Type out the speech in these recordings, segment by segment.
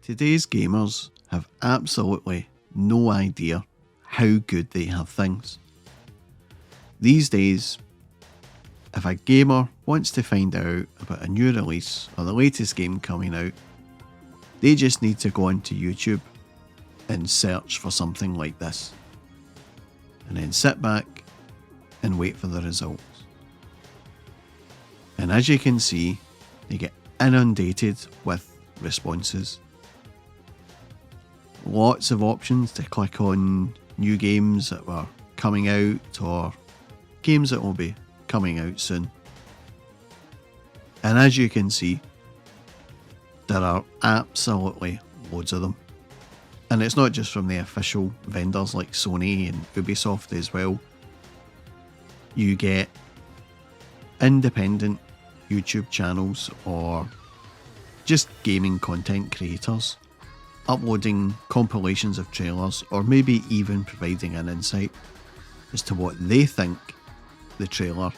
Today's gamers have absolutely no idea how good they have things. These days, if a gamer wants to find out about a new release or the latest game coming out, they just need to go onto YouTube and search for something like this, and then sit back and wait for the results. And as you can see, they get inundated with responses. Lots of options to click on new games that were coming out or games that will be coming out soon. And as you can see, there are absolutely loads of them. And it's not just from the official vendors like Sony and Ubisoft as well. You get independent YouTube channels or just gaming content creators uploading compilations of trailers, or maybe even providing an insight as to what they think the trailer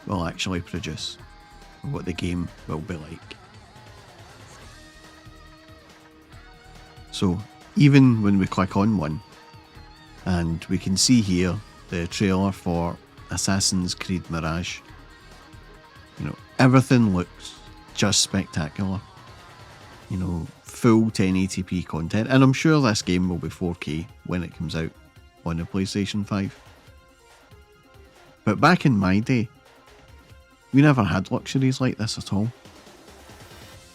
will actually produce, or what the game will be like. So even when we click on one, and we can see here the trailer for Assassin's Creed Mirage, everything looks just spectacular. Full 1080p content, and I'm sure this game will be 4K when it comes out on the PlayStation 5. But back in my day, we never had luxuries like this at all.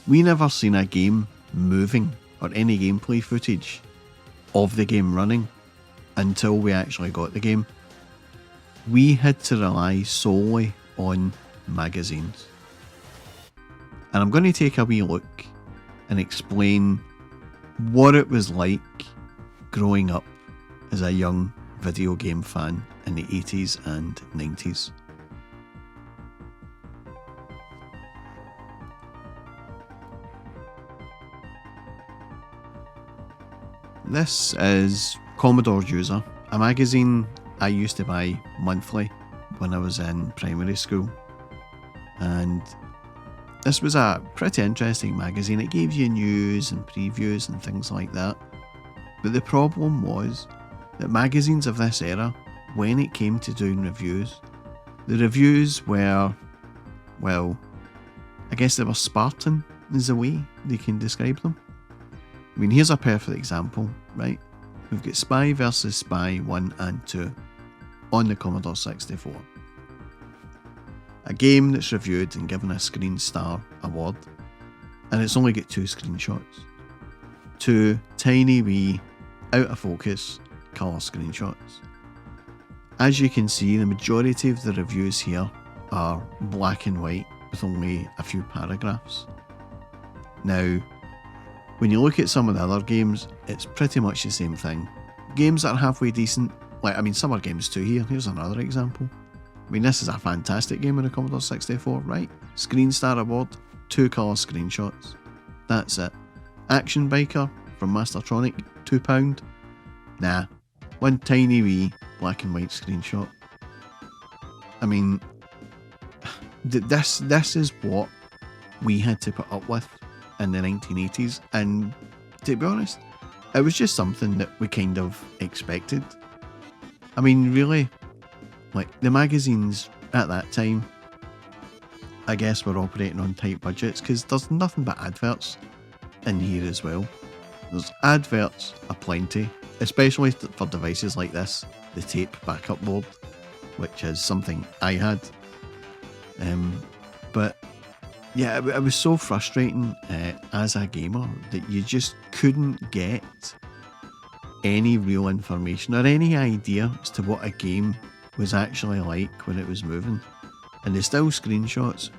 We never seen a game moving or any gameplay footage of the game running until we actually got the game. We had to rely solely on magazines. And I'm going to take a wee look and explain what it was like growing up as a young video game fan in the 80s and 90s. This is Commodore User, a magazine I used to buy monthly when I was in primary school. And this was a pretty interesting magazine. It gave you news and previews and things like that. But the problem was that magazines of this era, when it came to doing reviews, the reviews were, well, I guess they were Spartan is the way they can describe them. I mean, here's a perfect example, right? We've got Spy vs. Spy 1 and 2 on the Commodore 64. A game that's reviewed and given a Screen Star award, and it's only got 2 screenshots. 2 tiny wee, out of focus, colour screenshots. As you can see, the majority of the reviews here are black and white with only a few paragraphs. Now, when you look at some of the other games, it's pretty much the same thing. Games that are halfway decent, some are games too here. Here's another example. This is a fantastic game on the Commodore 64, right? Screen Star Award, 2 colour screenshots. That's it. Action Biker from Mastertronic, £2. Nah, 1 tiny wee black and white screenshot. This is what we had to put up with in the 1980s, and to be honest, it was just something that we kind of expected. Really, the magazines at that time, I guess, were operating on tight budgets because there's nothing but adverts in here as well. There's adverts aplenty, especially for devices like this, the tape backup board, which is something I had. But yeah, it was so frustrating as a gamer that you just couldn't get any real information or any idea as to what a game was actually like when it was moving. And the still screenshots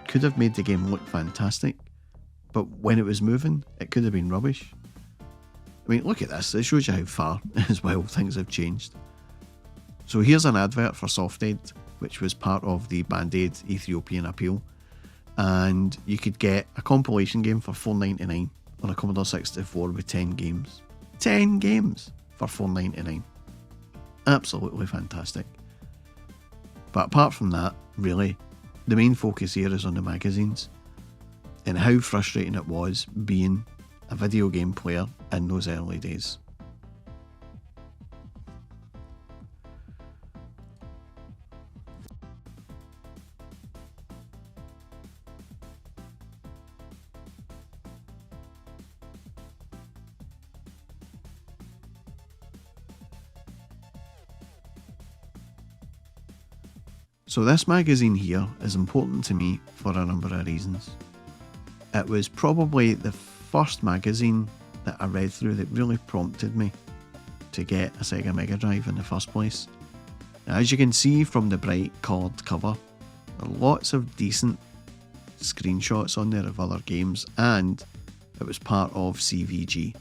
could have made the game look fantastic, but when it was moving, it could have been rubbish. Look at this. It shows you how far as well things have changed. So here's an advert for Softaid, which was part of the Band-Aid Ethiopian appeal. And you could get a compilation game for $4.99 on a Commodore 64 with 10 games. 10 games for $4.99. Absolutely fantastic. But apart from that, really, the main focus here is on the magazines and how frustrating it was being a video game player in those early days. So this magazine here is important to me for a number of reasons. It was probably the first magazine that I read through that really prompted me to get a Sega Mega Drive in the first place. Now, as you can see from the bright coloured cover, there are lots of decent screenshots on there of other games, and it was part of CVG.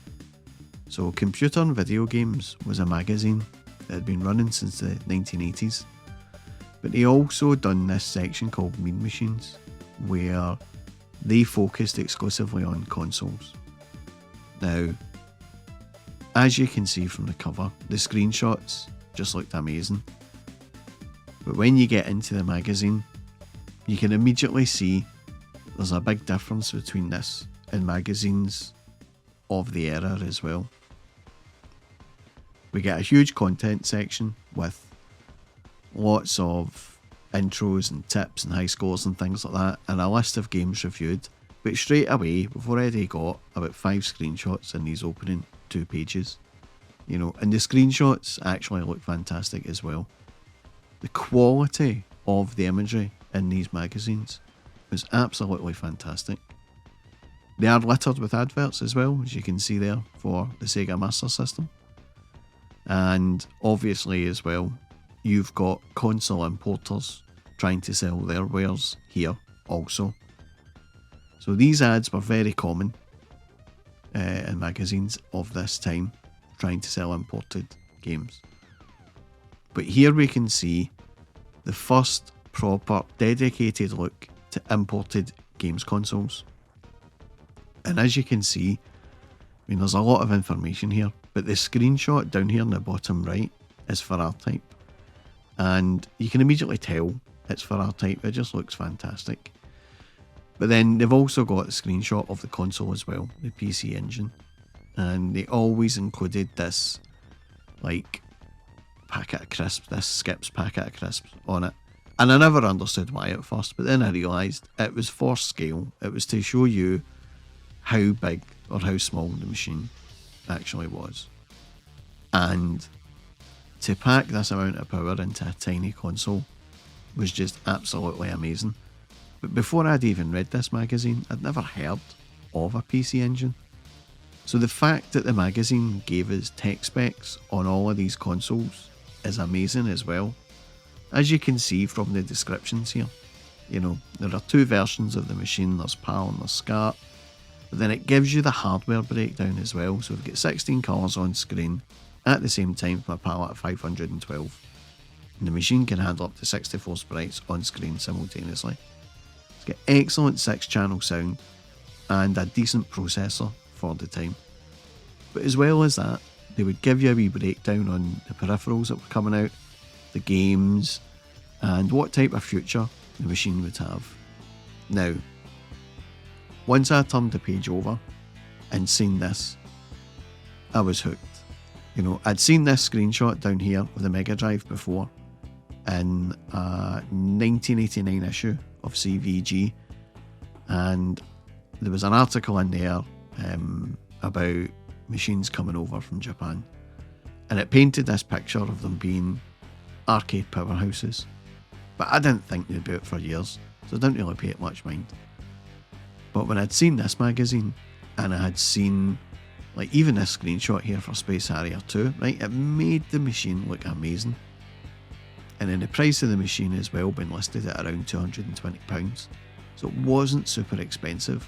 So Computer and Video Games was a magazine that had been running since the 1980s. But they also done this section called Mean Machines, where they focused exclusively on consoles. Now, as you can see from the cover, the screenshots just looked amazing. But when you get into the magazine, you can immediately see there's a big difference between this and magazines of the era as well. We get a huge content section with lots of intros and tips and high scores and things like that, and a list of games reviewed. But straight away, we've already got about 5 screenshots in these opening 2 pages. And the screenshots actually look fantastic as well. The quality of the imagery in these magazines was absolutely fantastic. They are littered with adverts as well, as you can see there, for the Sega Master System. And obviously as well, you've got console importers trying to sell their wares here also. So these ads were very common in magazines of this time, trying to sell imported games. But here we can see the first proper dedicated look to imported games consoles. And as you can see, there's a lot of information here, but the screenshot down here in the bottom right is for R-Type. And you can immediately tell it's for R-Type, it just looks fantastic. But then they've also got a screenshot of the console as well, the PC Engine. And they always included this, packet of crisps, this Skips packet of crisps on it. And I never understood why at first, but then I realised it was for scale. It was to show you how big or how small the machine actually was. And to pack this amount of power into a tiny console was just absolutely amazing. But before I'd even read this magazine, I'd never heard of a PC Engine. So the fact that the magazine gave us tech specs on all of these consoles is amazing as well. As you can see from the descriptions here, there are 2 versions of the machine, there's PAL and there's SCART. But then it gives you the hardware breakdown as well. So we've got 16 colours on screen at the same time from a palette of 512. And the machine can handle up to 64 sprites on screen simultaneously. It's got excellent 6-channel sound and a decent processor for the time. But as well as that, they would give you a wee breakdown on the peripherals that were coming out, the games, and what type of future the machine would have. Now, once I turned the page over and seen this, I was hooked. I'd seen this screenshot down here of the Mega Drive before in a 1989 issue of CVG, and there was an article in there about machines coming over from Japan, and it painted this picture of them being arcade powerhouses. But I didn't think they'd be out for years, so I didn't really pay it much mind. But when I'd seen this magazine, and I had seen even this screenshot here for Space Harrier 2, right, it made the machine look amazing. And then the price of the machine as well been listed at around £220, so it wasn't super expensive.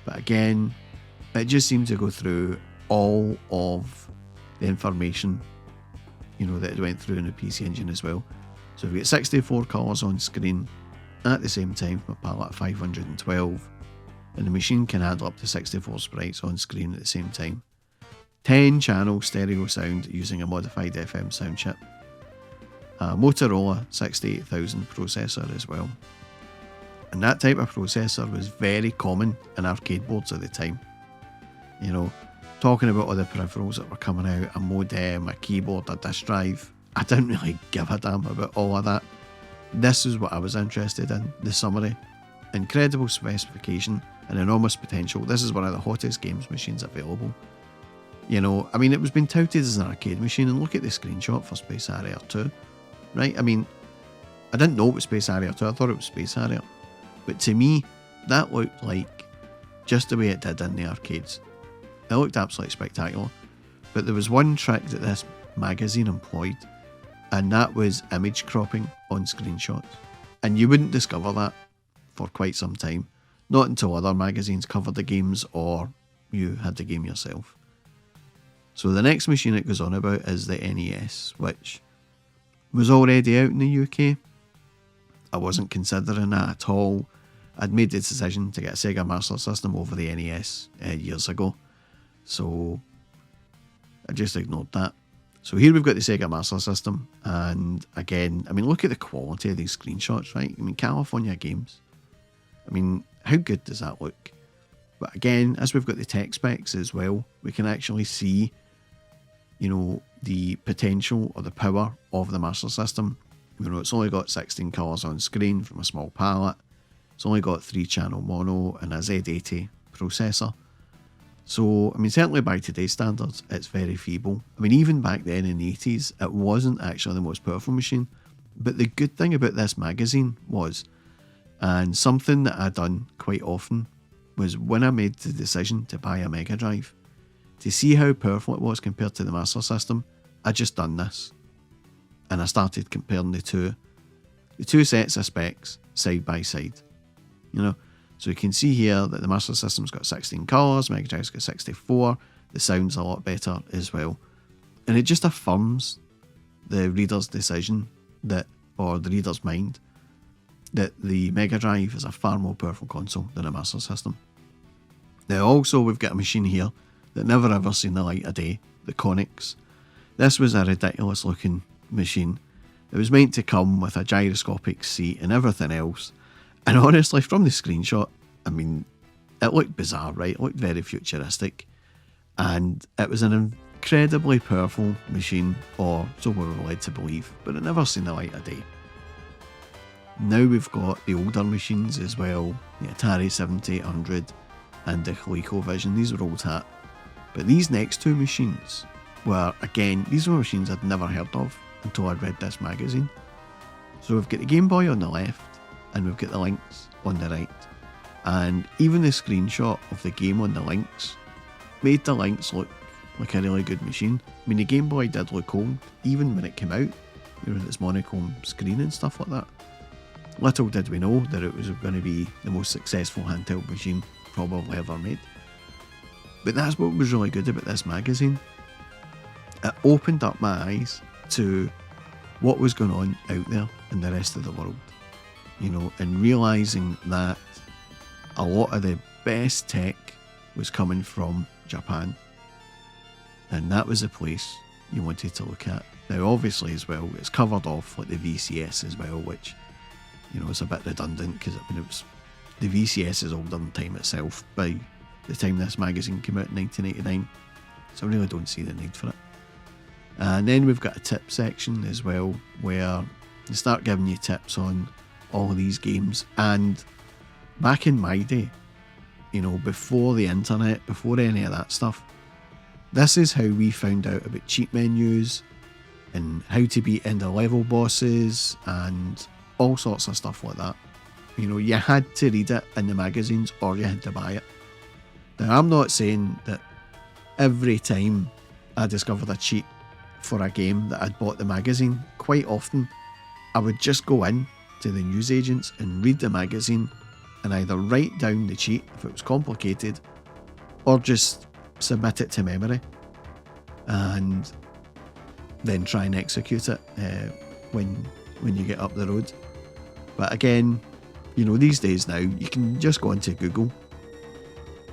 But again, it just seemed to go through all of the information that it went through in the PC Engine as well. So we've got 64 colours on screen at the same time from a palette of 512, and the machine can handle up to 64 sprites on screen at the same time. 10-channel stereo sound using a modified FM sound chip. A Motorola 68000 processor as well. And that type of processor was very common in arcade boards at the time. You know, talking about all the peripherals that were coming out, a modem, a keyboard, a disk drive. I didn't really give a damn about all of that. This is what I was interested in, the summary. Incredible specification and enormous potential. This is one of the hottest games machines available. You know, I mean, it was being touted as an arcade machine, and look at the screenshot for Space Harrier 2, right? I mean, I didn't know it was Space Harrier 2, I thought it was Space Harrier. But to me, that looked like just the way it did in the arcades. It looked absolutely spectacular. But there was one trick that this magazine employed, and that was image cropping on screenshots. And you wouldn't discover that for quite some time. Not until other magazines covered the games or you had the game yourself. So the next machine it goes on about is the NES, which was already out in the UK. I wasn't considering that at all. I'd made the decision to get a Sega Master System over the NES years ago. So I just ignored that. So here we've got the Sega Master System, and again, I mean, look at the quality of these screenshots, right? I mean, California Games. I mean, how good does that look? But again, as we've got the tech specs as well, we can actually see, you know, the potential or the power of the Master System. You know, it's only got 16 colours on screen from a small palette. It's only got 3-channel mono and a Z80 processor. So, I mean, certainly by today's standards, it's very feeble. I mean, even back then in the 80s, it wasn't actually the most powerful machine. But the good thing about this magazine was, and something that I'd done quite often, was when I made the decision to buy a Mega Drive, to see how powerful it was compared to the Master System, I just done this. And I started comparing the two sets of specs side by side. You know, so you can see here that the Master System's got 16 colours, Mega Drive's got 64, the sound's a lot better as well. And it just affirms the reader's decision that, or the reader's mind, that the Mega Drive is a far more powerful console than a Master System. Now also we've got a machine here that never ever seen the light of day, the Konix. This was a ridiculous looking machine. It was meant to come with a gyroscopic seat and everything else. And honestly, from the screenshot, I mean, it looked bizarre, right? It looked very futuristic. And it was an incredibly powerful machine, or so we were led to believe, but it never seen the light of day. Now we've got the older machines as well, the Atari 7800 and the ColecoVision. These were old hat. But these next two machines were, again, these were machines I'd never heard of until I'd read this magazine. So we've got the Game Boy on the left, and we've got the Lynx on the right. And even the screenshot of the game on the Lynx made the Lynx look like a really good machine. I mean, the Game Boy did look old, even when it came out, you know, with its monochrome screen and stuff like that. Little did we know that it was going to be the most successful handheld machine probably ever made. But that's what was really good about this magazine. It opened up my eyes to what was going on out there in the rest of the world. You know, and realising that a lot of the best tech was coming from Japan. And that was the place you wanted to look at. Now obviously as well, it's covered off like the VCS as well, which, you know, is a bit redundant because I mean, it was, the VCS is older than time itself by the time this magazine came out in 1989. So I really don't see the need for it. And then we've got a tip section as well, where they start giving you tips on all of these games. And back in my day, you know, before the internet, before any of that stuff, this is how we found out about cheat menus and how to beat end of level bosses and all sorts of stuff like that. You know, you had to read it in the magazines or you had to buy it. Now, I'm not saying that every time I discovered a cheat for a game that I'd bought the magazine, quite often I would just go in to the newsagents and read the magazine and either write down the cheat if it was complicated or just submit it to memory and then try and execute it when you get up the road. But again, you know, these days now you can just go into Google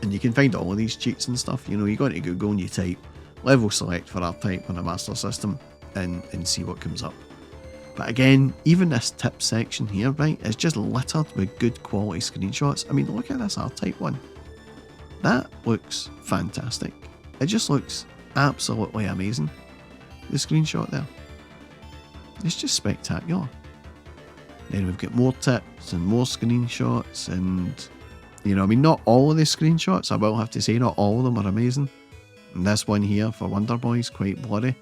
and you can find all of these cheats and stuff. You know, you go into Google and you type level select for R-Type on a Master System and see what comes up. But again, even this tip section here, right, is just littered with good quality screenshots. I mean, look at this R-Type one. That looks fantastic. It just looks absolutely amazing. The screenshot there. It's just spectacular. Then we've got more tips and more screenshots, and not all of the screenshots, I will have to say, not all of them are amazing. And this one here for Wonder Boy is quite blurry.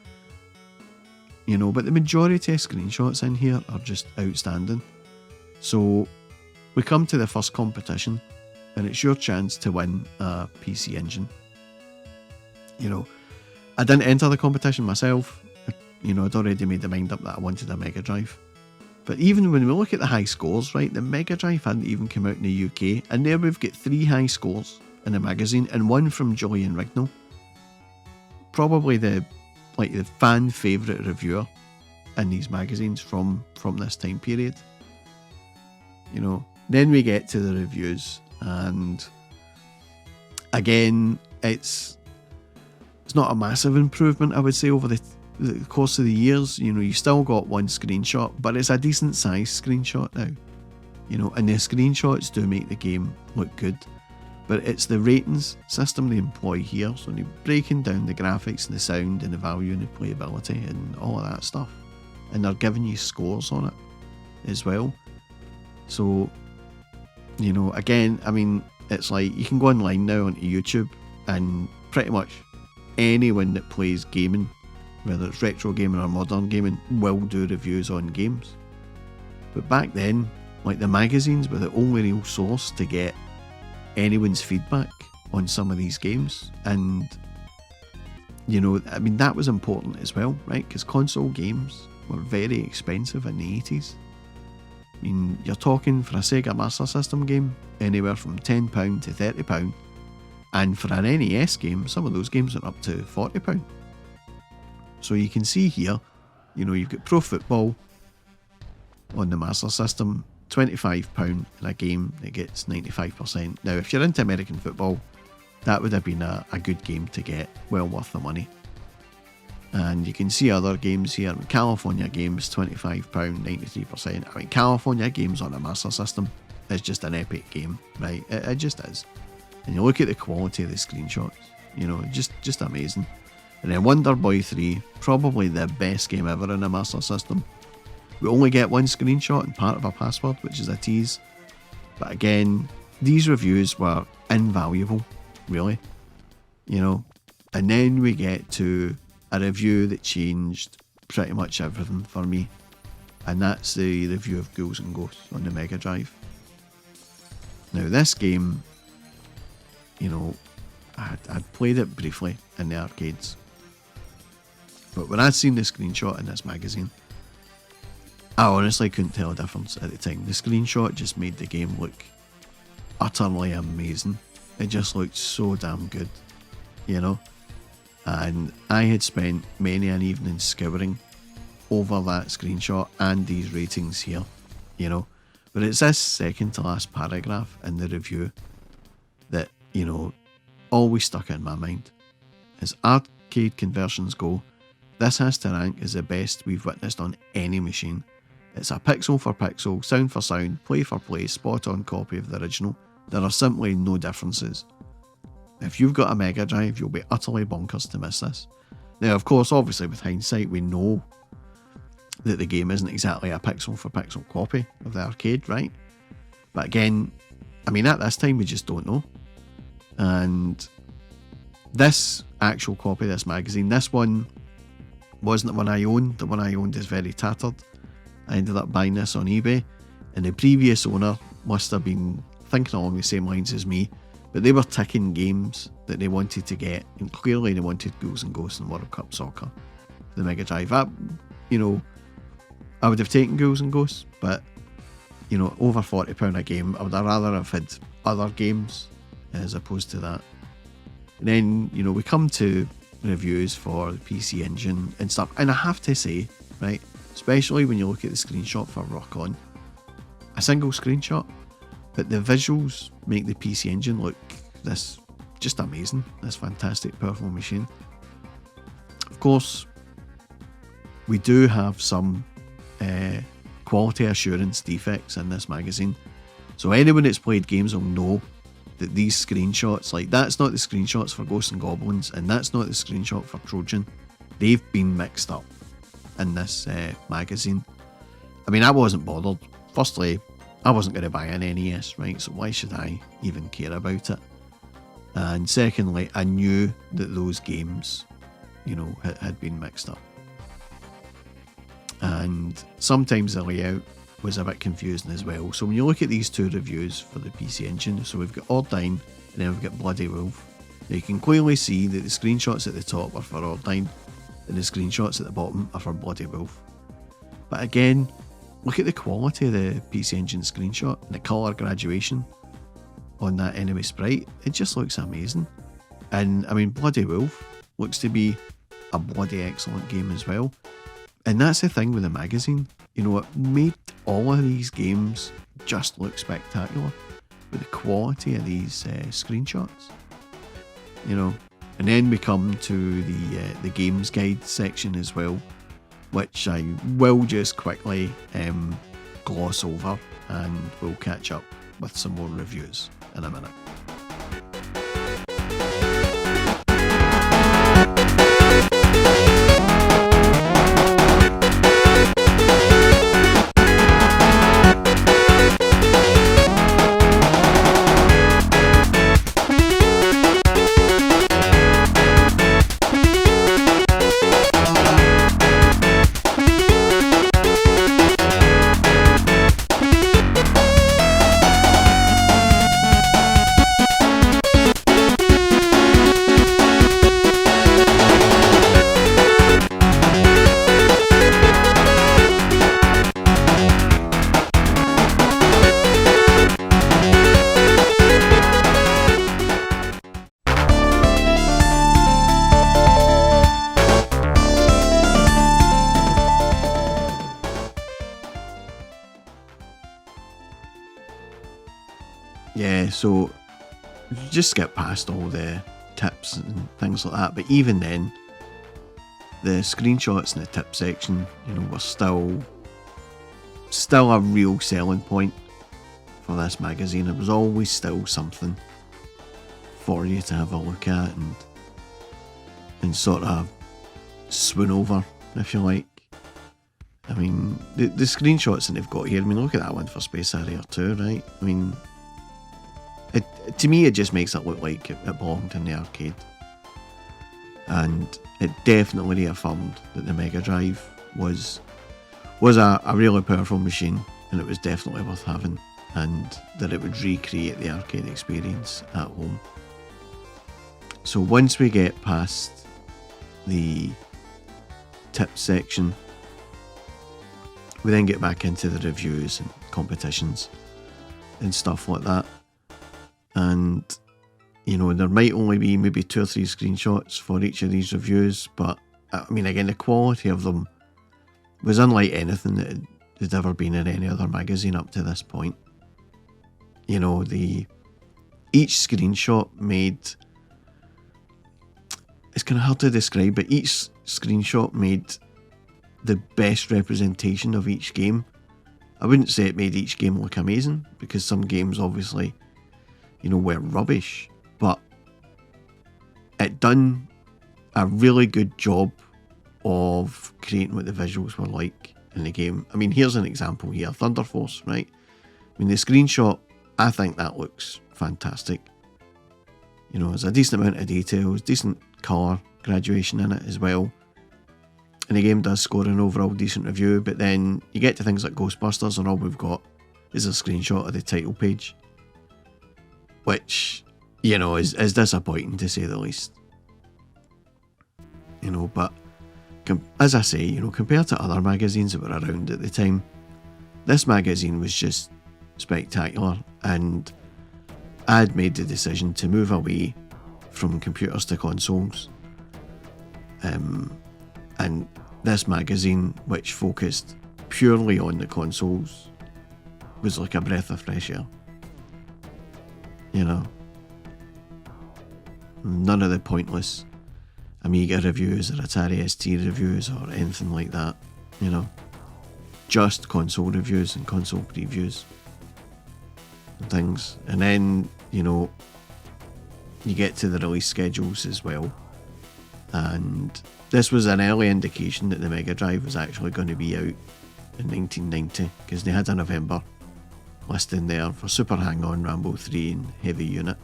But the majority of screenshots in here are just outstanding. So we come to the first competition, and it's your chance to win a PC Engine. I didn't enter the competition myself. I'd already made the mind up that I wanted a Mega Drive. But even when we look at the high scores, right, the Mega Drive hadn't even come out in the UK, and there we've got 3 high scores in the magazine, and 1 from Joy and Rignall. Probably the fan favourite reviewer in these magazines from this time period. Then we get to the reviews, and again, it's not a massive improvement, I would say, over the course of the years. You still got 1 screenshot, but it's a decent size screenshot now. And the screenshots do make the game look good. But it's the ratings system they employ here, so they're breaking down the graphics and the sound and the value and the playability and all of that stuff. And they're giving you scores on it as well. So, again, it's like you can go online now onto YouTube, and pretty much anyone that plays gaming, whether it's retro gaming or modern gaming, will do reviews on games. But back then, the magazines were the only real source to get anyone's feedback on some of these games. And that was important as well, right? Because console games were very expensive in the 80s. You're talking for a Sega Master System game anywhere from £10 to £30, and for an NES game, some of those games are up to £40. So you can see here, you've got Pro Football on the Master System, £25 in a game that gets 95%. Now, if you're into American football, that would have been a good game to get, well worth the money. And you can see other games here. California Games, £25, 93%. California Games on a Master System is just an epic game, right? It just is. And you look at the quality of the screenshots, just amazing. And then Wonder Boy 3, probably the best game ever in a Master System. We only get 1 screenshot and part of a password, which is a tease. But again, these reviews were invaluable, really. And then we get to a review that changed pretty much everything for me. And that's the review of Ghouls and Ghosts on the Mega Drive. Now, this game, I'd played it briefly in the arcades. But when I'd seen the screenshot in this magazine, I honestly couldn't tell a difference at the time. The screenshot just made the game look utterly amazing. It just looked so damn good, And I had spent many an evening scouring over that screenshot and these ratings here, But it's this second to last paragraph in the review that, always stuck in my mind. As arcade conversions go, this has to rank as the best we've witnessed on any machine. It's a pixel for pixel, sound for sound, play for play, spot on copy of the original. There are simply no differences. If you've got a Mega Drive, you'll be utterly bonkers to miss this. Now, of course, obviously with hindsight, we know that the game isn't exactly a pixel for pixel copy of the arcade, right? But again, at this time, we just don't know. And this actual copy of this magazine, this one wasn't the one I owned. The one I owned is very tattered. I ended up buying this on eBay, and the previous owner must have been thinking along the same lines as me, but they were ticking games that they wanted to get, and clearly they wanted Ghouls and Ghosts and World Cup Soccer, the Mega Drive. I would have taken Ghouls and Ghosts, but over £40 a game, I would rather have had other games as opposed to that. And then we come to reviews for the PC Engine and stuff, and I have to say, right, especially when you look at the screenshot for Rock On, a single screenshot, but the visuals make the PC Engine look this just amazing, this fantastic, powerful machine. Of course, we do have some quality assurance defects in this magazine, so anyone that's played games will know that these screenshots, like that's not the screenshots for Ghosts and Goblins, and that's not the screenshot for Trojan. They've been mixed up in this magazine. I mean, I wasn't bothered. Firstly, I wasn't going to buy an NES, right? So why should I even care about it? And secondly, I knew that those games, you know, had been mixed up. And sometimes the layout was a bit confusing as well. So when you look at these two reviews for the PC Engine, so we've got Ordine and then we've got Bloody Wolf. Now you can clearly see that the screenshots at the top are for Ordine and the screenshots at the bottom are for Bloody Wolf. But again, look at the quality of the PC Engine screenshot and the colour graduation on that enemy sprite. It just looks amazing. And I mean, Bloody Wolf looks to be a bloody excellent game as well. And that's the thing with the magazine. You know, it made all of these games just look spectacular with the quality of these screenshots. You know, and then we come to the games guide section as well, which I will just quickly gloss over, and we'll catch up with some more reviews in a minute. Yeah, so just skip past all the tips and things like that, but even then, the screenshots in the tip section, you know, were still a real selling point for this magazine. It was always still something for you to have a look at and sort of swoon over, if you like. I mean, the screenshots that they've got here, I mean, look at that one for Space Harrier 2, right? I mean, to me, it just makes it look like it belonged in the arcade. And it definitely reaffirmed that the Mega Drive was a really powerful machine, and it was definitely worth having, and that it would recreate the arcade experience at home. So once we get past the tip section, we then get back into the reviews and competitions and stuff like that. And, you know, there might only be maybe 2 or 3 screenshots for each of these reviews, but I mean, again, the quality of them was unlike anything that had ever been in any other magazine up to this point. You know, each screenshot made, it's kind of hard to describe, but each screenshot made the best representation of each game. I wouldn't say it made each game look amazing, because some games obviously, you know, were rubbish, but it done a really good job of creating what the visuals were like in the game. I mean, here's an example here, Thunder Force, right? I mean, the screenshot, I think that looks fantastic. You know, there's a decent amount of details, decent colour graduation in it as well. And the game does score an overall decent review, but then you get to things like Ghostbusters and all we've got is a screenshot of the title page, which, you know, is disappointing to say the least. You know, but as I say, you know, compared to other magazines that were around at the time, this magazine was just spectacular, and I'd made the decision to move away from computers to consoles. And this magazine, which focused purely on the consoles, was like a breath of fresh air. You know, none of the pointless Amiga reviews or Atari ST reviews or anything like that, you know, just console reviews and console previews. and things. And then, you know, you get to the release schedules as well. And this was an early indication that the Mega Drive was actually going to be out in 1990, because they had a November listing there for Super Hang-On, Rambo 3 and Heavy Unit.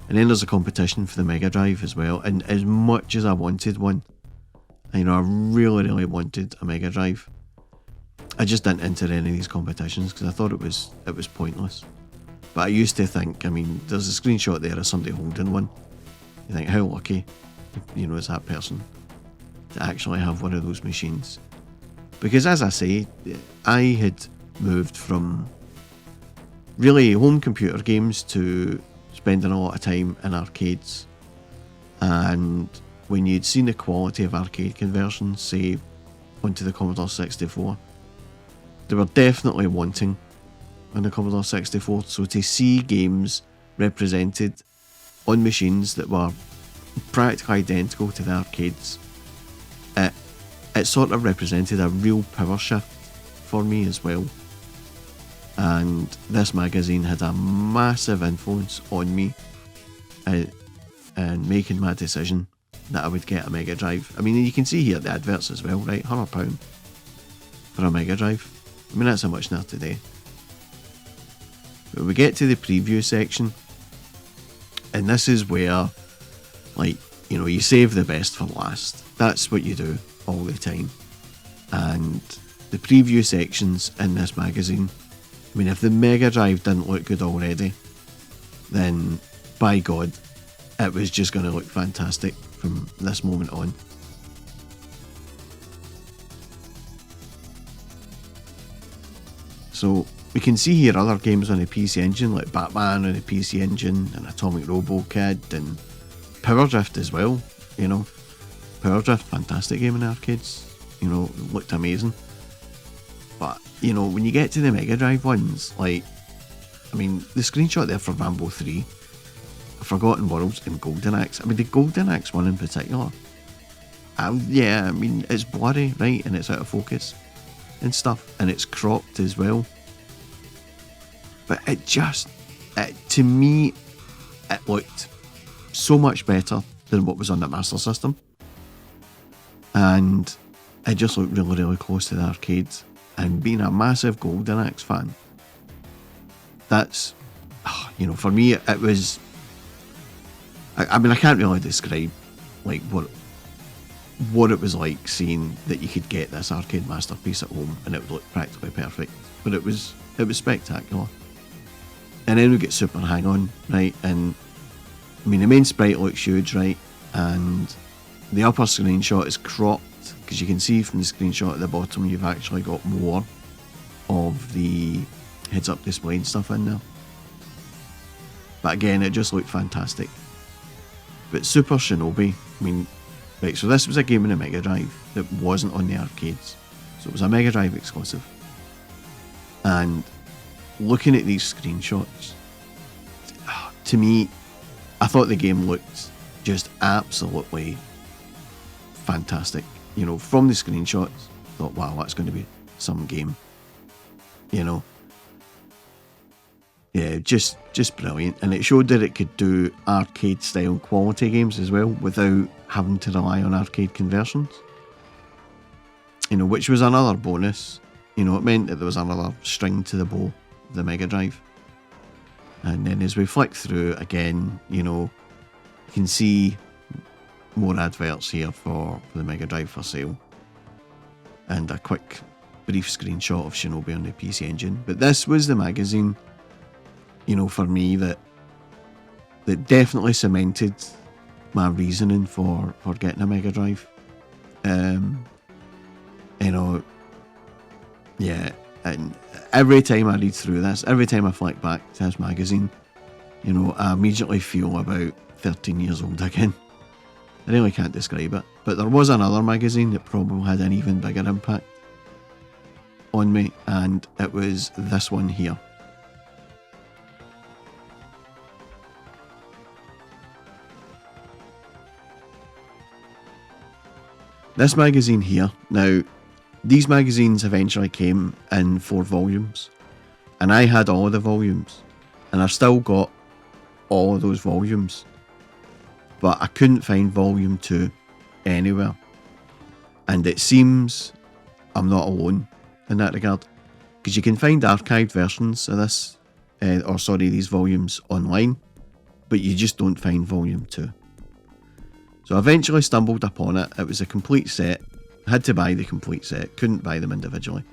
And then there's a competition for the Mega Drive as well, and as much as I wanted one, you know, I really wanted a Mega Drive, I just didn't enter any of these competitions because I thought it was pointless. But I used to think, I mean, there's a screenshot there of somebody holding one. You think, how lucky, you know, is that person to actually have one of those machines? Because as I say, I had moved from really home computer games to spending a lot of time in arcades. And when you'd seen the quality of arcade conversions, say, onto the Commodore 64, they were definitely wanting on the Commodore 64. So to see games represented on machines that were practically identical to the arcades, it sort of represented a real power shift for me as well. And this magazine had a massive influence on me in making my decision that I would get a Mega Drive. I mean, you can see here the adverts as well, right? £100 for a Mega Drive. I mean, that's how much now today. But we get to the preview section, and this is where, like, you know, you save the best for last. That's what you do all the time. And the preview sections in this magazine, I mean, if the Mega Drive didn't look good already, then by God, it was just going to look fantastic from this moment on. So we can see here other games on the PC Engine, like Batman on the PC Engine, and Atomic Robo Kid, and Power Drift as well. You know, Power Drift, fantastic game in the arcades. You know, looked amazing. But, you know, when you get to the Mega Drive ones, like, I mean, the screenshot there for Rambo 3, Forgotten Worlds, and Golden Axe. I mean, the Golden Axe one in particular. Yeah, I mean, it's blurry, right? And it's out of focus and stuff. And it's cropped as well. But it just, to me, it looked so much better than what was on the Master System. And it just looked really close to the arcades. And being a massive Golden Axe fan, that's, you know, for me, it was, I mean, I can't really describe, like, what it was like seeing that you could get this arcade masterpiece at home and it would look practically perfect. But it was spectacular. And then we get Super Hang-On, right? And, I mean, the main sprite looks huge, right? And the upper screenshot is cropped, because you can see from the screenshot at the bottom you've actually got more of the heads-up display and stuff in there. But again, it just looked fantastic. But Super Shinobi, I mean, right, so this was a game in the Mega Drive that wasn't on the arcades. So it was a Mega Drive exclusive. And looking at these screenshots, to me, I thought the game looked just absolutely fantastic. You know, from the screenshots, I thought, wow, that's going to be some game. You know, yeah, just brilliant. And it showed that it could do arcade style quality games as well without having to rely on arcade conversions. You know, which was another bonus. You know, it meant that there was another string to the bow of the Mega Drive. And then as we flick through again, you know, you can see more adverts here for the Mega Drive for sale. And a quick brief screenshot of Shinobi on the PC Engine. But this was the magazine, you know, for me that definitely cemented my reasoning for getting a Mega Drive. You know, yeah, and every time I read through this, every time I flick back to this magazine, you know, I immediately feel about 13 years old again. I really can't describe it, but there was another magazine that probably had an even bigger impact on me, and it was this one here. This magazine here, now, these magazines eventually came in 4 volumes, And I had all of the volumes, and I've still got all of those volumes, but I couldn't find volume 2 anywhere. And it seems I'm not alone in that regard, because you can find archived versions of this, these volumes online, but you just don't find volume 2. So I eventually stumbled upon it. It was a complete set. I had to buy the complete set, couldn't buy them individually.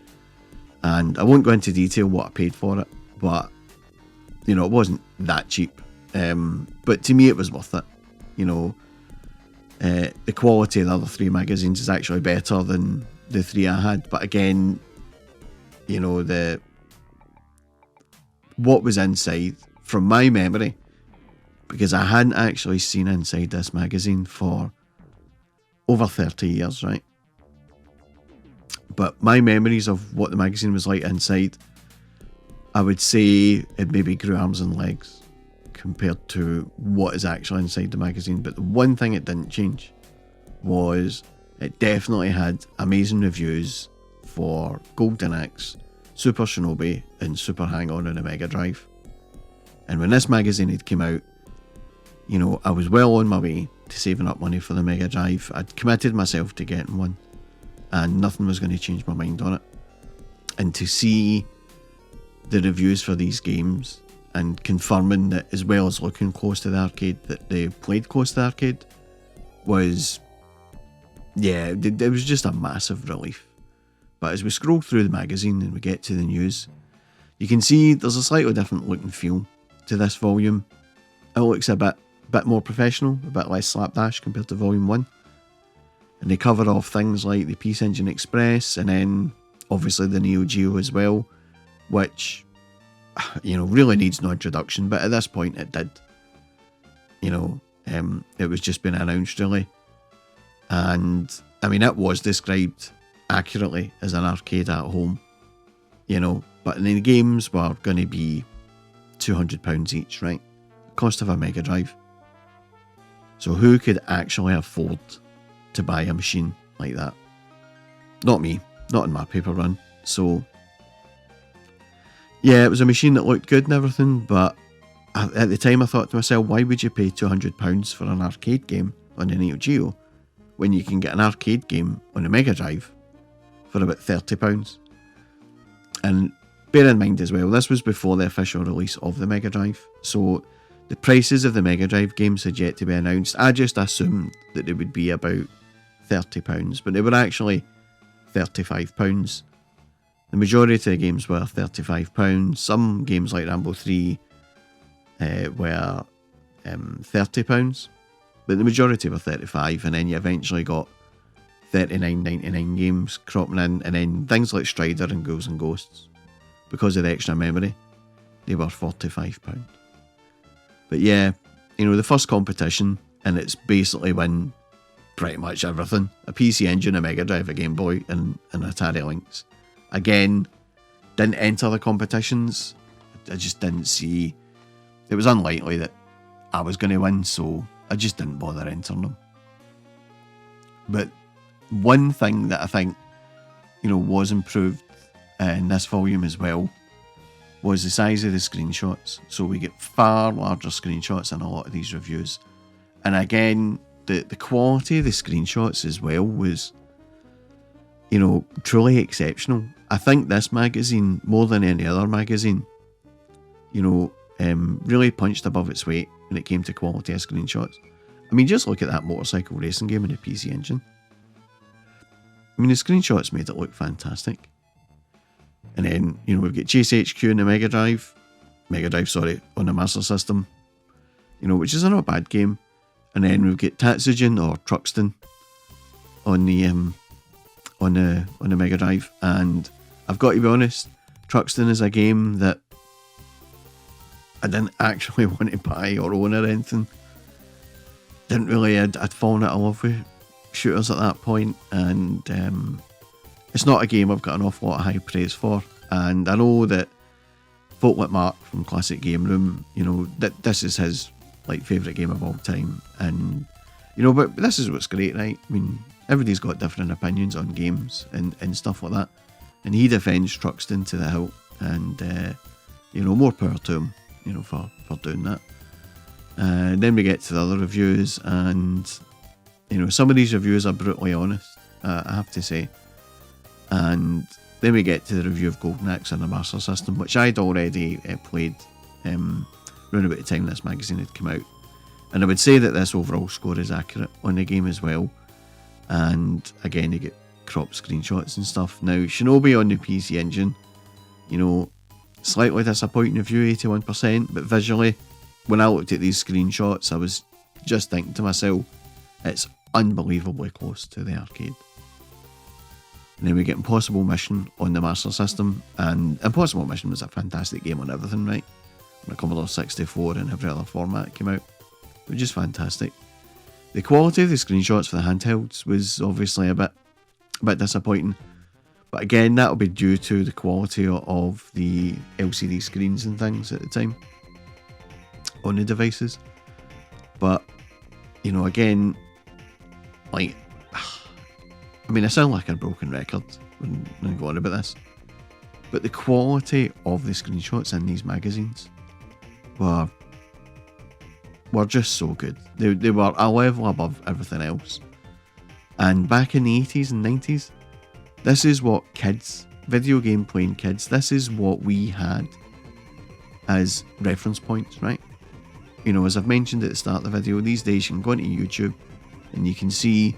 And I won't go into detail what I paid for it, but it wasn't that cheap. But to me, it was worth it. The quality of the other 3 magazines is actually better than the 3 I had. But again, what was inside, from my memory, because I hadn't actually seen inside this magazine for over 30 years, right? But my memories of what the magazine was like inside, I would say it maybe grew arms and legs compared to what is actually inside the magazine. But the one thing it didn't change was it definitely had amazing reviews for Golden Axe, Super Shinobi, and Super Hang-On a Mega Drive. And when this magazine had come out, I was well on my way to saving up money for the Mega Drive. I'd committed myself to getting one, and nothing was going to change my mind on it. And to see the reviews for these games and confirming that, as well as looking close to the arcade, that they played close to the arcade, was, it was just a massive relief. But as we scroll through the magazine and we get to the news, you can see there's a slightly different look and feel to this volume. It looks a bit more professional, a bit less slapdash compared to volume 1. And they cover off things like the Peace Engine Express, and then obviously the Neo Geo as well, which, really needs no introduction, but at this point it did. It was just been announced really. And I mean, it was described accurately as an arcade at home, but the games were going to be £200 each, right? Cost of a Mega Drive. So who could actually afford to buy a machine like that? Not me, not in my paper run. So yeah, it was a machine that looked good and everything, but at the time I thought to myself, why would you pay £200 for an arcade game on the Neo Geo when you can get an arcade game on a Mega Drive for about £30? And bear in mind as well, this was before the official release of the Mega Drive, so the prices of the Mega Drive games had yet to be announced. I just assumed that they would be about £30, but they were actually £35. The majority of the games were £35. Some games like Rambo 3 were £30, but the majority were £35, and then you eventually got $39.99 games cropping in, and then things like Strider and Ghouls and Ghosts, because of the extra memory, they were £45. But yeah, the first competition, and it's basically win pretty much everything. A PC Engine, a Mega Drive, a Game Boy, and an Atari Lynx. Again, didn't enter the competitions. I just didn't see... It was unlikely that I was going to win, so I just didn't bother entering them. But one thing that I think, was improved in this volume as well was the size of the screenshots. So we get far larger screenshots in a lot of these reviews. And again, the quality of the screenshots as well was, truly exceptional. I think this magazine, more than any other magazine, really punched above its weight when it came to quality of screenshots. I mean, just look at that motorcycle racing game in the PC Engine. I mean, the screenshots made it look fantastic. And then, we've got Chase HQ in the Mega Drive, on the Master System, which is a not bad game. And then we've got Tatsujin or Truxton on the Mega Drive. And I've got to be honest, Truxton is a game that I didn't actually want to buy or own or anything. Didn't really, I'd fallen out of love with shooters at that point, and it's not a game I've got an awful lot of high praise for. And I know that folk like Mark from Classic Game Room, that this is his favourite game of all time, and but this is what's great, right? I mean, everybody's got different opinions on games and stuff like that, and he defends Truxton to the hilt, and more power to him, for doing that. Then we get to the other reviews, and some of these reviews are brutally honest, I have to say. And then we get to the review of Golden Axe on the Master System, which I'd already played around about the time this magazine had come out. And I would say that this overall score is accurate on the game as well. And again, you get cropped screenshots and stuff. Now, Shinobi on the PC Engine, slightly disappointing review, 81%, but visually, when I looked at these screenshots, I was just thinking to myself, it's unbelievably close to the arcade. And then we get Impossible Mission on the Master System, and Impossible Mission was a fantastic game on everything, right? On the Commodore 64 and every other format it came out. It was just fantastic. The quality of the screenshots for the handhelds was obviously a bit disappointing, but again, that'll be due to the quality of the LCD screens and things at the time on the devices. But again, like, I sound like a broken record when I go on about this, but the quality of the screenshots in these magazines were just so good. They were a level above everything else. And back in the 80s and 90s, this is what kids, video game playing kids, this is what we had as reference points, right? As I've mentioned at the start of the video, these days you can go into YouTube and you can see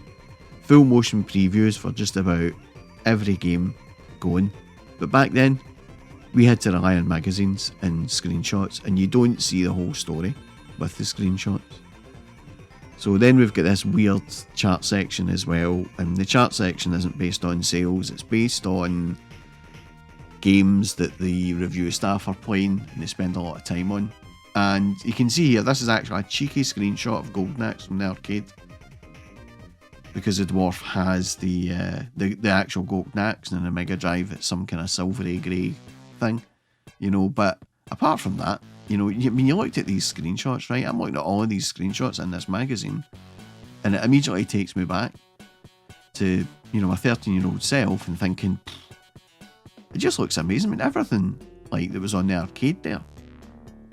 full motion previews for just about every game going. But back then, we had to rely on magazines and screenshots, and you don't see the whole story with the screenshots. So then we've got this weird chart section as well, and the chart section isn't based on sales, it's based on games that the review staff are playing and they spend a lot of time on. And you can see here, this is actually a cheeky screenshot of Golden Axe from the arcade, because the dwarf has the actual Golden Axe, and in a Mega Drive it's some kind of silvery grey thing, but apart from that, when you looked at these screenshots, right, I'm looking at all of these screenshots in this magazine, and it immediately takes me back to, my 13-year-old self and thinking, it just looks amazing. Everything like that was on the arcade there,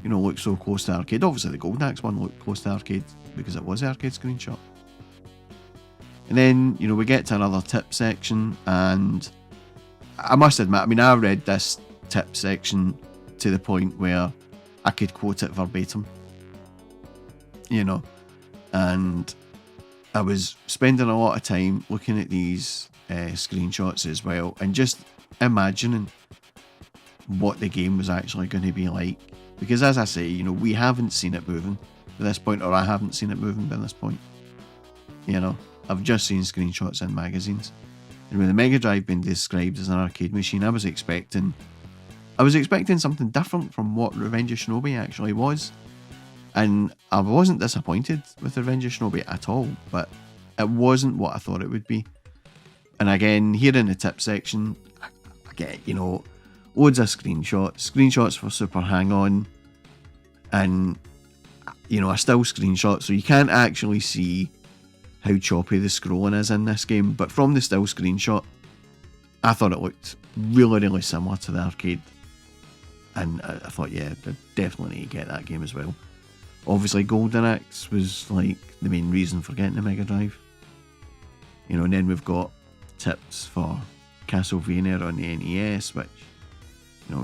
looks so close to the arcade. Obviously the Golden Axe one looked close to the arcade because it was the arcade screenshot. And then, we get to another tip section, and I must admit, I read this tip section to the point where I could quote it verbatim, and I was spending a lot of time looking at these screenshots as well, and just imagining what the game was actually going to be like. Because as I say, we haven't seen it moving at this point, or I haven't seen it moving by this point. I've just seen screenshots in magazines. And with the Mega Drive being described as an arcade machine, I was expecting something different from what Revenge of Shinobi actually was. And I wasn't disappointed with Revenge of Shinobi at all, but it wasn't what I thought it would be. And again, here in the tip section, I get, loads of screenshots for Super Hang-On, and, a still screenshot, so you can't actually see how choppy the scrolling is in this game, but from the still screenshot, I thought it looked really, really similar to the arcade. And I thought, yeah, I definitely need to get that game as well. Obviously, Golden Axe was like the main reason for getting the Mega Drive. And then we've got tips for Castlevania on the NES, which,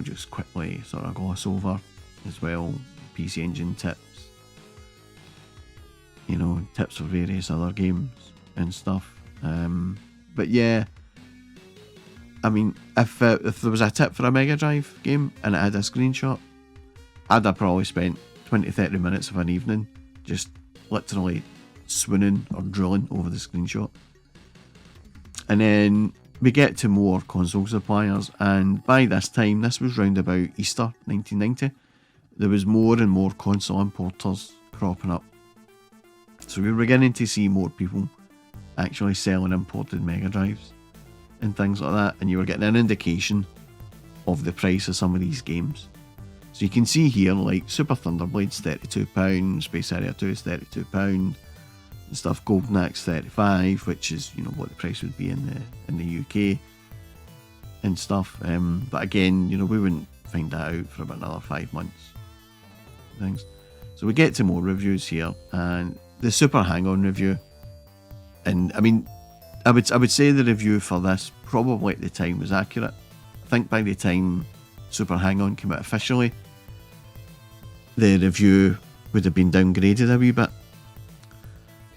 just quickly sort of gloss over as well. PC Engine tips. Tips for various other games and stuff. But yeah, if there was a tip for a Mega Drive game and it had a screenshot, I'd have probably spent 20-30 minutes of an evening just literally swooning or drooling over the screenshot. And then we get to more console suppliers, and by this time, this was round about Easter 1990, there was more and more console importers cropping up. So we were beginning to see more people actually selling imported Mega Drives and things like that, and you were getting an indication of the price of some of these games. So you can see here, like Super Thunderblade's £32, Space Harrier 2 is £32, and stuff. Golden Axe 35, which is what the price would be in the UK and stuff. But again, we wouldn't find that out for about another 5 months. Things. So we get to more reviews here, and the Super Hang-On review. And I mean, I would say the review for this probably at the time was accurate. I think by the time Super Hang-On came out officially, the review would have been downgraded a wee bit.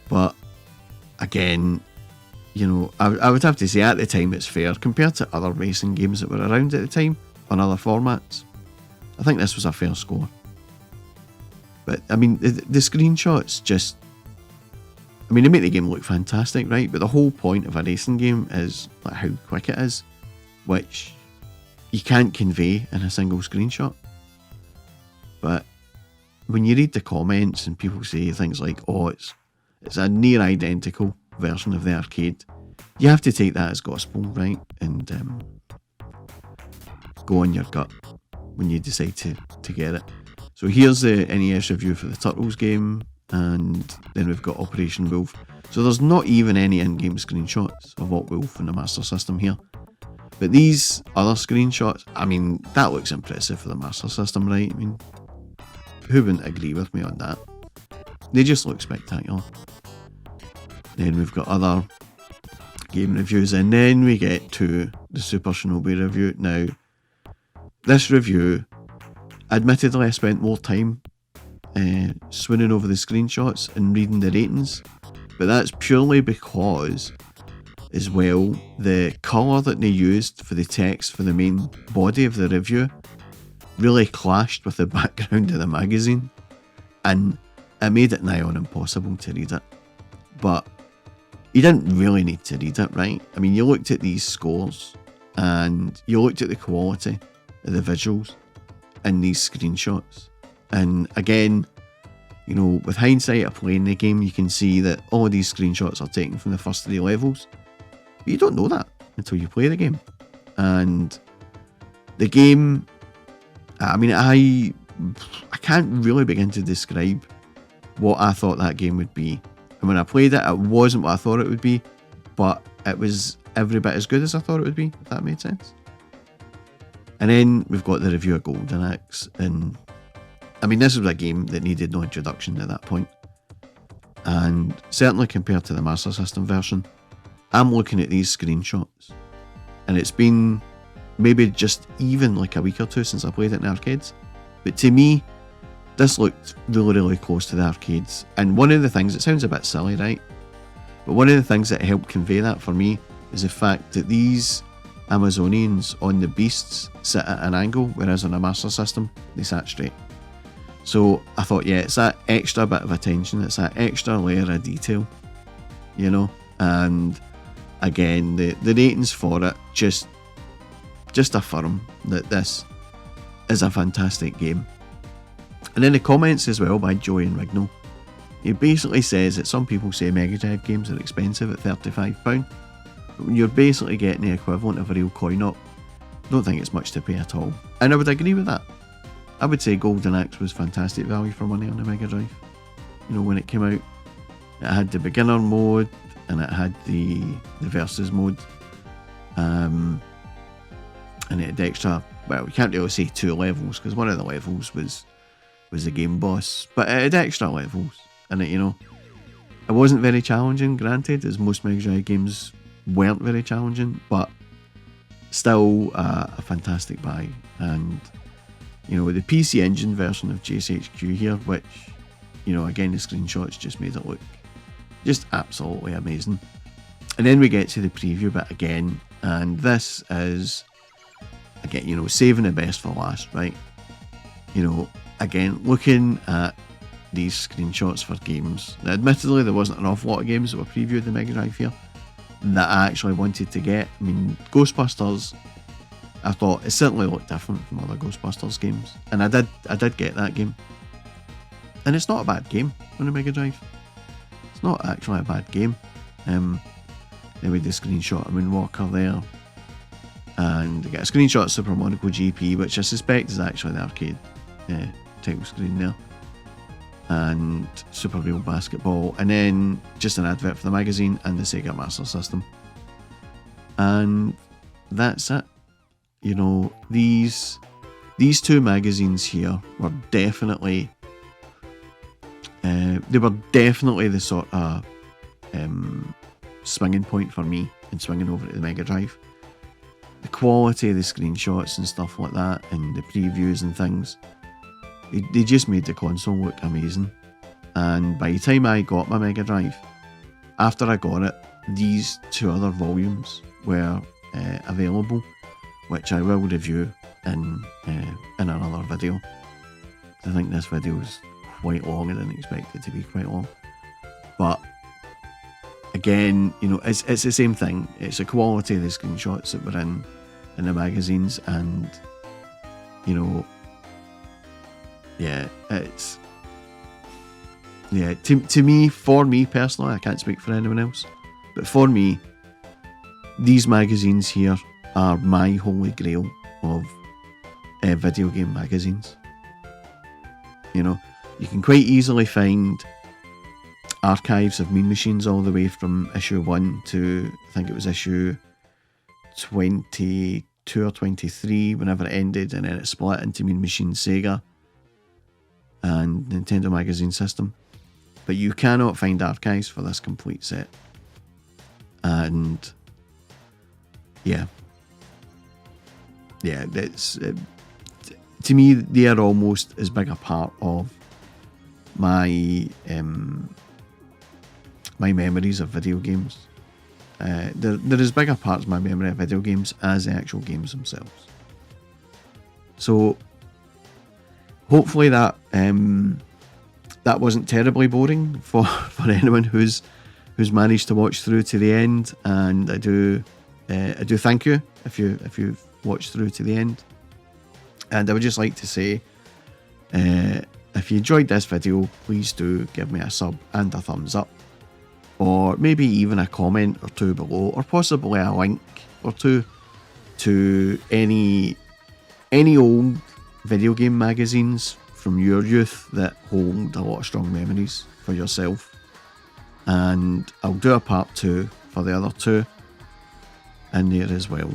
But again, you know, I would have to say at the time it's fair compared to other racing games that were around at the time on other formats. I think this was a fair score. But I mean, the screenshots just, I mean, they make the game look fantastic, right? But the whole point of a racing game is like how quick it is, which you can't convey in a single screenshot. But when you read the comments and people say things like, oh, it's a near identical version of the arcade, you have to take that as gospel, right? And go on your gut when you decide to get it. So here's the NES review for the Turtles game, and then we've got Operation Wolf. So there's not even any in-game screenshots of Op Wolf in the Master System here. But these other screenshots, I mean, that looks impressive for the Master System, right? I mean, who wouldn't agree with me on that? They just look spectacular. Then we've got other game reviews, and then we get to the Super Shinobi review. Now, this review, admittedly I spent more time swooning over the screenshots and reading the ratings, but that's purely because, as well, the colour that they used for the text for the main body of the review really clashed with the background of the magazine, and it made it nigh on impossible to read it. But you didn't really need to read it, right? I mean, you looked at these scores and you looked at the quality of the visuals in these screenshots, and again, you know, with hindsight of playing the game, you can see that all of these screenshots are taken from the first 3 levels, but you don't know that until you play the game. And the game, I mean, I can't really begin to describe what I thought that game would be. And when I played it, it wasn't what I thought it would be, but it was every bit as good as I thought it would be, if that made sense. And then we've got the review of Golden Axe, and I mean, this was a game that needed no introduction at that point. And certainly compared to the Master System version, I'm looking at these screenshots, and it's been maybe just even like a week or two since I played it in the arcades. But to me, this looked really, really close to the arcades. And one of the things, it sounds a bit silly, right? But one of the things that helped convey that for me is the fact that these Amazonians on the beasts sit at an angle, whereas on a Master System, they sat straight. So I thought, yeah, it's that extra bit of attention, it's that extra layer of detail, you know? And again, the ratings for it just affirm that this is a fantastic game. And then the comments as well by Joey and Rignall. He basically says that some people say Mega Drive games are expensive at £35, but when you're basically getting the equivalent of a real coin-op, I don't think it's much to pay at all. And I would agree with that. I would say Golden Axe was fantastic value for money on the Mega Drive. You know, when it came out, it had the beginner mode and it had the versus mode. And it had extra, well, you can't really say 2 levels because one of the levels was the game boss, but it had extra levels, and it wasn't very challenging, granted, as most Mega Drive games weren't very challenging, but still a fantastic buy. And you know, the PC Engine version of JSHQ here, which, you know, again, the screenshots just made it look just absolutely amazing. And then we get to the preview bit again, and this is, again, you know, saving the best for last, right? You know, again, looking at these screenshots for games. Now, admittedly, there wasn't an awful lot of games that were previewed the Mega Drive here that I actually wanted to get. I mean, Ghostbusters, I thought it certainly looked different from other Ghostbusters games, and I did get that game. And it's not a bad game on the Mega Drive. It's not actually a bad game. Then we did a screenshot of Moonwalker there, and we get a screenshot of Super Monaco GP, which I suspect is actually the arcade title screen there, and Super Real Basketball, and then just an advert for the magazine and the Sega Master System, and that's it. You know, these these two magazines here were definitely the sort of swinging point for me in swinging over to the Mega Drive. The quality of the screenshots and stuff like that, and the previews and things, they just made the console look amazing. And by the time I got my Mega Drive, after I got it, these two other volumes were available, which I will review in another video. I think this video is quite long. I didn't expect it to be quite long, but again, you know, it's the same thing. It's the quality of the screenshots that were in the magazines, and you know, yeah, it's to me, for me personally, I can't speak for anyone else, but for me, these magazines here are my holy grail of video game magazines. You know, you can quite easily find archives of Mean Machines all the way from issue 1 to, I think it was issue 22 or 23 whenever it ended, and then it split into Mean Machines Sega and Nintendo Magazine System. But you cannot find archives for this complete set. And yeah, that's to me, they are almost as big a part of my my memories of video games. They're as big a part of my memory of video games as the actual games themselves. So hopefully that that wasn't terribly boring for anyone who's managed to watch through to the end, and I do thank you if you've watched through to the end. And I would just like to say, if you enjoyed this video, please do give me a sub and a thumbs up, or maybe even a comment or two below, or possibly a link or two to any old video game magazines from your youth that hold a lot of strong memories for yourself. And I'll do a part 2 for the other two in there as well.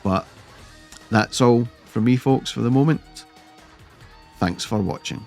But that's all from me, folks, for the moment. Thanks for watching.